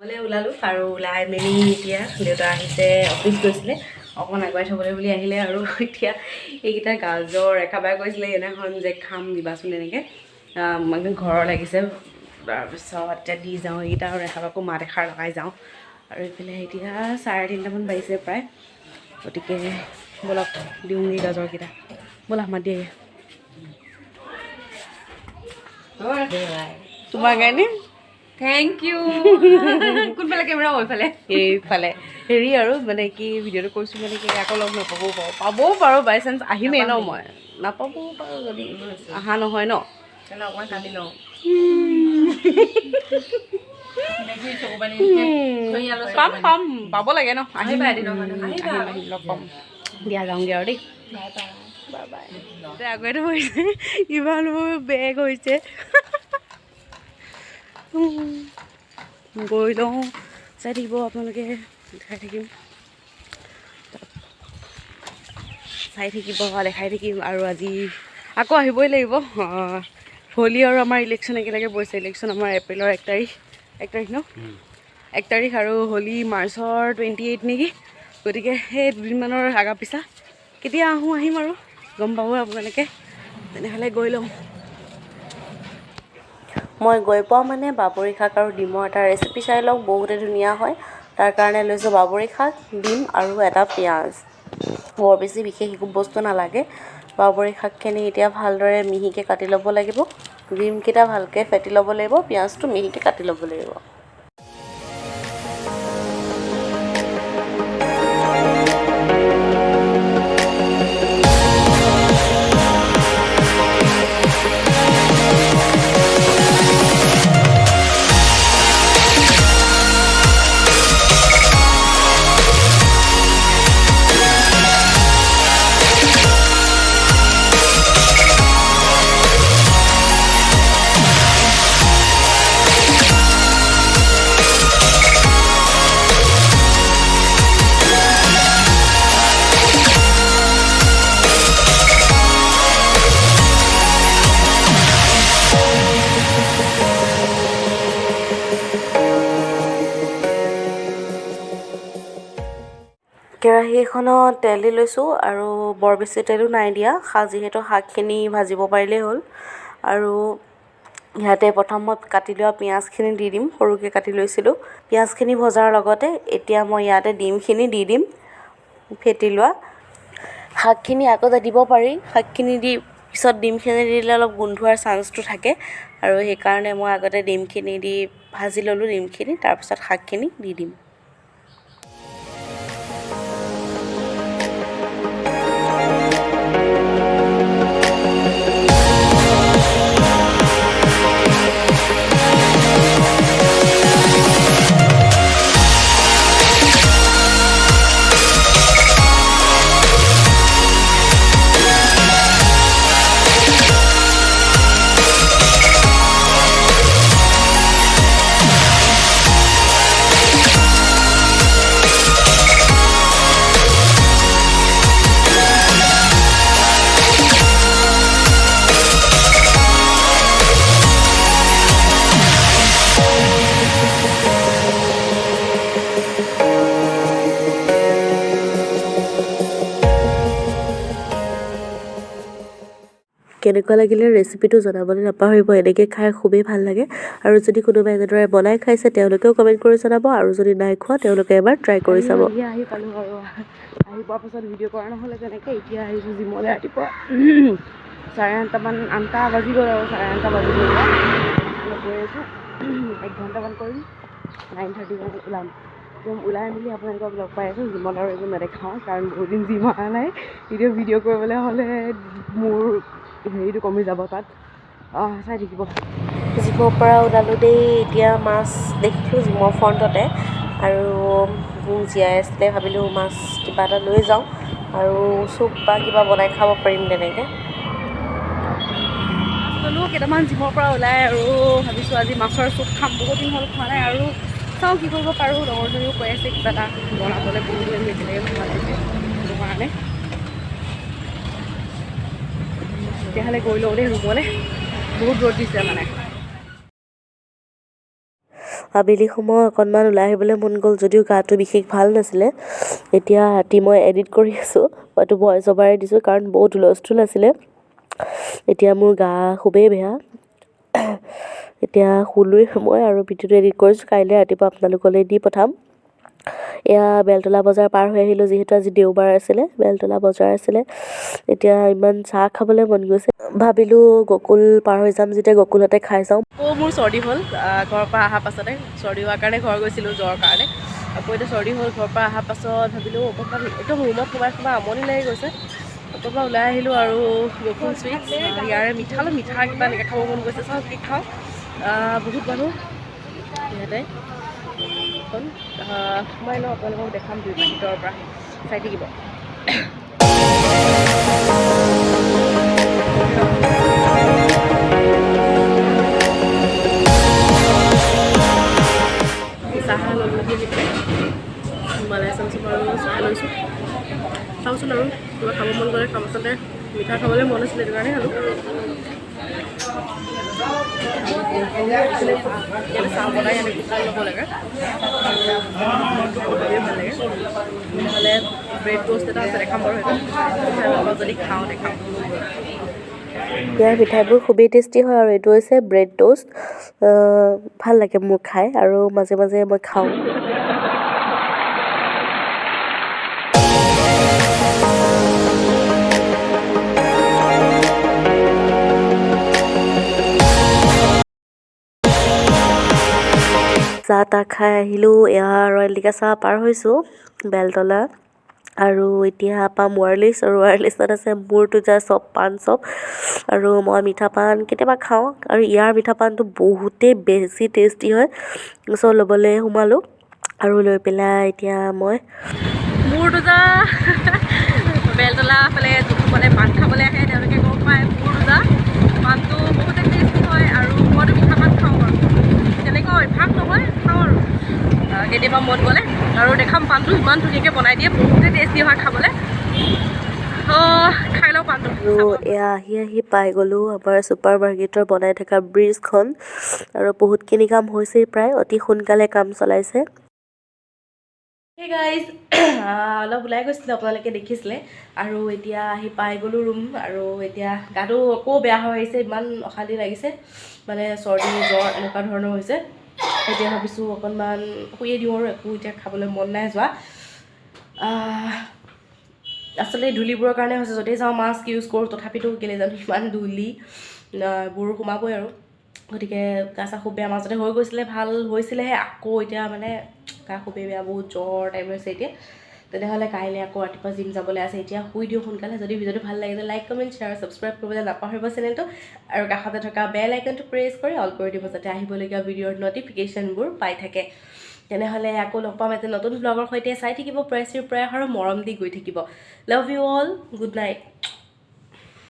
ওলালোঁ আৰু ওলাই মেলি এতিয়া দেউতা আহিছে, অফিচ গৈছিলে, অকণমান আগুৱাই থ'বলৈ বুলি আহিলে। আৰু এতিয়া এইকেইটা গাজৰ ৰেখাবাই কৈছিলে সেইদিনাখন যে খাম দিবাচোন এনেকৈ, একদম ঘৰৰ লাগিছে। তাৰপিছত এতিয়া দি যাওঁ এইকেইটা, আৰু ৰেখাবাকো মাত এষাৰ লগাই যাওঁ। আৰু এইফালে এতিয়া 3:30মান বাজিছে প্ৰায়, গতিকে ব'লক দিওঁগৈ গাজৰকেইটা। ব'লা মাত দিয়ে তোমাৰ কাৰণে। Thank U. কোনফালে কেমেৰা এইফালে এইফালে হেৰি আৰু মানে কি ভিডিঅ'টো কৰিছোঁ মানে কি আকৌ লগ পাবও পাৰোঁ বাই চান্স আহিমেই ন, মই নাপাবও পাৰোঁ যদি অহা নহয় ন। অকণমান কান্দি লওঁ। পাম পাব লাগে ন, আহিবা এদিনৰ কাৰণে। আহিম লগ পাম দিয়া, যাওঁগৈ আৰু দেই। Bye bye. আগতে হৈছে ইমান মোৰ বেগ হৈছে, গৈ লওঁ, চাই থাকিব আপোনালোকে, দেখাই থাকিম, দেখাই থাকিম। আৰু আজি আকৌ আহিবই লাগিব। হোলী আৰু আমাৰ ইলেকশ্যন একেলগে পৰিছে। ইলেকশ্যন আমাৰ এপ্ৰিলৰ 1 তাৰিখ ন, 1 তাৰিখ, আৰু হোলী মাৰ্চৰ 28 নেকি। গতিকে সেই দুদিনমানৰ আগা পিছা কেতিয়া আহিম আৰু গম পাব আপোনালোকে। তেনেহ'লে গৈ লওঁ। মই গৈ পোৱা মানে বাবৰি শাক আৰু ডিমৰ এটা ৰেচিপি চাই লওক, বহুতে ধুনীয়া হয়। তাৰ কাৰণে লৈছোঁ বাবৰি শাক, ডিম আৰু এটা পিঁয়াজ। বৰ বেছি বিশেষ একো বস্তু নালাগে। বাবৰি শাকখিনি এতিয়া ভালদৰে মিহিকৈ কাটি ল'ব লাগিব, ডিমকেইটা ভালকৈ ফেটি ল'ব লাগিব, পিঁয়াজটো মিহিকৈ কাটি ল'ব লাগিব। কেৰাহী এখনত তেল দি লৈছোঁ, আৰু বৰ বেছি তেলো নাই দিয়া, যিহেতু শাকখিনি ভাজিব পাৰিলেই হ'ল। আৰু ইয়াতে প্ৰথম মই কাটি লোৱা পিঁয়াজখিনি দি দিম, সৰুকৈ কাটি লৈছিলোঁ। পিঁয়াজখিনি ভজাৰ লগতে এতিয়া মই ইয়াতে ডিমখিনি দি দিম, ফেটি লোৱা। শাকখিনি আগতে দিব পাৰি, শাকখিনি দি পিছত ডিমখিনি দি দিলে অলপ গোন্ধোৱাৰ চান্সটো থাকে, আৰু সেইকাৰণে মই আগতে ডিমখিনি দি ভাজি ল'লোঁ ডিমখিনি, তাৰপিছত শাকখিনি দি দিম। কেনেকুৱা লাগিলে ৰেচিপিটো জনাবলৈ নাপাহৰিব। এনেকৈ খাই খুবেই ভাল লাগে, আৰু যদি কোনোবাই এনেদৰে বনাই খাইছে তেওঁলোকেও কমেণ্ট কৰি জনাব, আৰু যদি নাই খোৱা তেওঁলোকে এবাৰ ট্ৰাই কৰি চাব। আহি পালোঁ, আৰু আহি পোৱাৰ পাছত ভিডিঅ' কৰা নহ'লে তেনেকৈ। এতিয়া আহিছোঁ জিমলৈ ৰাতিপুৱা 8:30 বাজি গ'ল, আৰু 8:30 বাজি গ'ল গৈ আছোঁ। 1 ঘণ্টামান কৰিম, 9:30 মানত ওলাম। একদম ওলাই মেলি আপোনালোকক লগ পাই আছোঁ। জিমত আৰু একো নেদেখাওঁ, কাৰণ বহুত দিন জিম অহা নাই। ভিডিঅ' কৰিবলৈ হ'লে মোৰ হেৰিটো কমি যাব তাত, চাই থাকিব। জিমৰ পৰা ওলালোঁ দেই, এতিয়া মাছ দেখিলোঁ জিমৰ ফ্ৰণ্টতে, আৰু জীয়াই আছিলে, ভাবিলোঁ মাছ কিবা এটা লৈ যাওঁ, আৰু চুপ বা কিবা বনাই খাব পাৰিম তেনেকৈ। মাছ ল'লোঁ কেইটামান জিমৰ পৰা ওলাই, আৰু ভাবিছোঁ আজি মাছৰ চুপ খাম, বহুত দিন হ'ল খোৱা নাই। আৰু চাওঁ কি কৰিব পাৰোঁ, লগৰজনীও কৈ আছে কিবা এটা বনাবলৈ, বহুত দিন একেলগে খোৱা নাই, সেইটো কাৰণে। তেতিয়াহ'লে গৈ লওঁ দেই ৰুমলৈ, বহুত ৰ'দ দিছে মানে। আবেলি সময় অকণমান ওলাই আহিবলৈ মন গ'ল যদিও গাটো বিশেষ ভাল নাছিলে। এতিয়া ৰাতি মই এডিট কৰি আছোঁ, হয়তো ভইচ অভাৰে দিছোঁ কাৰণ বহুত হুলস্থুল আছিলে। এতিয়া মোৰ গা খুবেই বেয়া। এতিয়া শুলোৱেই মই আৰু ভিডিঅ'টো এডিট কৰিছোঁ, কাইলৈ ৰাতিপুৱা আপোনালোকলৈ দি পঠাম। এয়া বেলতলা বজাৰ পাৰ হৈ আহিলোঁ, যিহেতু আজি দেওবাৰ আছিলে, বেলতলা বজাৰ আছিলে। এতিয়া ইমান চাহ খাবলৈ মন গৈছে, ভাবিলোঁ গকুল পাৰ হৈ যাম যেতিয়া গকুলতে খাই যাওঁ। আকৌ মোৰ চৰ্দি হ'ল ঘৰৰ পৰা অহাৰ পাছতে, চৰ্দি হোৱাৰ কাৰণে ঘৰ গৈছিলোঁ জ্বৰৰ কাৰণে। আকৌ এতিয়া চৰ্দি হ'ল, ঘৰৰ পৰা অহাৰ পাছত ভাবিলোঁ অকণমান একদম ৰুমত সোমাই আমনি লাগি গৈছে। অকণমান ওলাই আহিলোঁ আৰু গকুল চুইটছ ইয়াৰে মিঠা কিবা এনেকৈ খাব মন গৈছে, চাওঁ কি খাওঁ। বহুত মানুহ ইয়াতে সোমাই লওঁ, আপোনালোকক দেখাম ভিতৰৰ পৰা, চাই থাকিব। চাহ ল'লোঁ হিমালয়া চামচুম আৰু চাহ লৈছোঁ। চাওঁচোন আৰু কিবা খাব মন গ'লে খাম, আচলতে মিঠা খাবলৈ মন আছিলে, সেইটো কাৰণে খালোঁ। চাহ বনাই আমি কুকাৰ ল'ব লাগে, খুবেই ভাল লাগে। নহ'লে ব্ৰেড টোষ্ট এটা আছে, দেখাম বাৰু সেইটো যদি খাওঁ দেখাম। ইয়াৰ মিঠাইবোৰ খুবেই টেষ্টি হয় আৰু এইটো হৈছে ব্ৰেড টোষ্ট। ভাল লাগে মোৰ খাই আৰু মাজে মাজে মই খাওঁ। চাহ তাহ খাই আহিলোঁ, এয়া ৰয়েলিকা চাহ পাৰ হৈছোঁ বেলতলা, আৰু এতিয়া পাম ৱাৰলিছ, আৰু ৱাৰলিছত আছে মুৰতুজা চপ, পাণ চপ, আৰু মই মিঠা পাণ কেতিয়াবা খাওঁ আৰু ইয়াৰ মিঠা পাণটো বহুতেই বেছি টেষ্টি হয়। চ' ল'বলৈ সোমালোঁ আৰু লৈ পেলাই এতিয়া মই মুৰতুজা বেলতলা ফালে যোনসকলে পাণ খাবলৈ আহে তেওঁলোকে গম পায় মুৰতুজা পাণটো বহুতেই টেষ্টি হয় আৰু মইতো মিঠা পাণ খাওঁ আৰু তেনেকুৱা অভ্যাস নহয়, খাওঁ আৰু কেতিয়াবা মন গ'লে। আৰু দেখাম পাণটো ইমান ধুনীয়াকৈ বনাই দিয়ে, বহুতেই টেষ্টি হয় খাবলৈ। খাই লওঁ পাণটো। আৰু এয়া আহি পাই গ'লোঁ আমাৰ ছুপাৰ মাৰ্কেটৰ বনাই থকা ব্ৰিজখন, আৰু বহুতখিনি কাম হৈছেই প্ৰায়, অতি সোনকালে কাম চলাইছে। সেই গাইজ অলপ ওলাই গৈছিলে, আপোনালোকে দেখিছিলে, আৰু এতিয়া আহি পাই গ'লোঁ ৰুম, আৰু এতিয়া গাটো আকৌ বেয়া হৈ আহিছে, ইমান অশান্তি লাগিছে, মানে চৰ্দি জ্বৰ এনেকুৱা ধৰণৰ হৈছে। এতিয়া ভাবিছোঁ অকণমান শুয়ে দিওঁ আৰু একো এতিয়া খাবলৈ মন নাই যোৱা। আচলতে ধূলিবোৰৰ কাৰণে হৈছে, য'তেই যাওঁ মাস্ক ইউজ কৰোঁ, তথাপিতো কেলৈ জানো ইমান ধূলি বোৰ সোমাবই আৰু, গতিকে গা চা খুব বেয়া মাজতে হৈ গৈছিলে, ভাল হৈছিলেহে, আকৌ এতিয়া মানে গা খুবেই বেয়া, বহুত জ্বৰ টাইপ হৈছে এতিয়া। তেনেহ'লে কাইলৈ আকৌ ৰাতিপুৱা জিম যাবলৈ আছে, এতিয়া শুই দিওঁ সোনকালে। যদি ভিডিঅ'টো ভাল লাগিলে লাইক কমেণ্ট শ্বেয়াৰ ছাবস্ক্ৰাইব কৰিবলৈ নাপাহৰিব চেনেলটো, আৰু কাষতে থকা বেল আইকনটো প্ৰেছ কৰি অল কৰি দিব, যাতে আহিবলগীয়া ভিডিঅ'ৰ ন'টিফিকেশ্যনবোৰ পাই থাকে। তেনেহ'লে আকৌ লগ পাম এটা নতুন ব্লগৰ সৈতে, চাই থাকিব প্ৰয়াসৰ মৰম দি গৈ থাকিব। Love you all, good night.